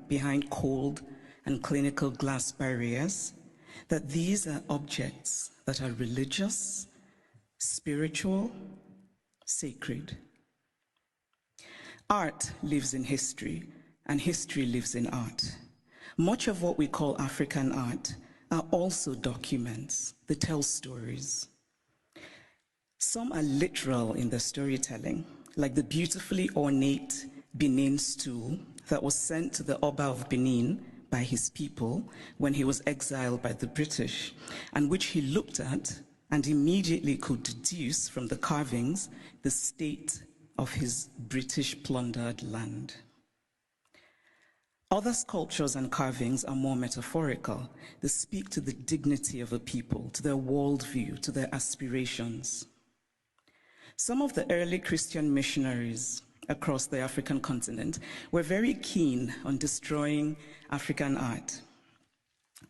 behind cold and clinical glass barriers, that these are objects that are religious, spiritual, sacred. Art lives in history, and history lives in art. Much of what we call African art are also documents. They tell stories. Some are literal in their storytelling, like the beautifully ornate Benin stool that was sent to the Oba of Benin by his people when he was exiled by the British, and which he looked at and immediately could deduce from the carvings the state of his British plundered land. Other sculptures and carvings are more metaphorical. They speak to the dignity of a people, to their worldview, to their aspirations. Some of the early Christian missionaries across the African continent were very keen on destroying African art.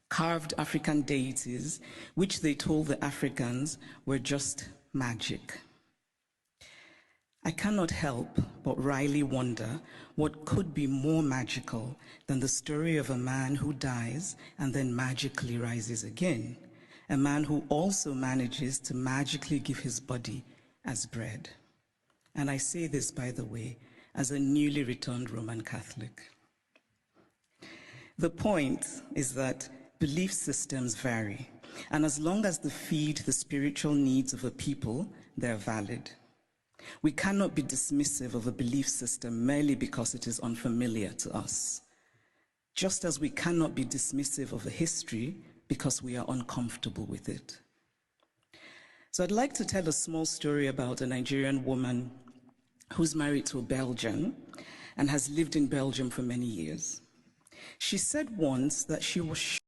Carved African deities, which they told the Africans were just magic. I cannot help but wryly wonder what could be more magical than the story of a man who dies and then magically rises again, a man who also manages to magically give his body as bread. And I say this, by the way, as a newly returned Roman Catholic. The point is that belief systems vary, and as long as they feed the spiritual needs of a people, they're valid. We cannot be dismissive of a belief system merely because it is unfamiliar to us, just as we cannot be dismissive of a history because we are uncomfortable with it. So I'd like to tell a small story about a Nigerian woman who's married to a Belgian and has lived in Belgium for many years. She said once that she was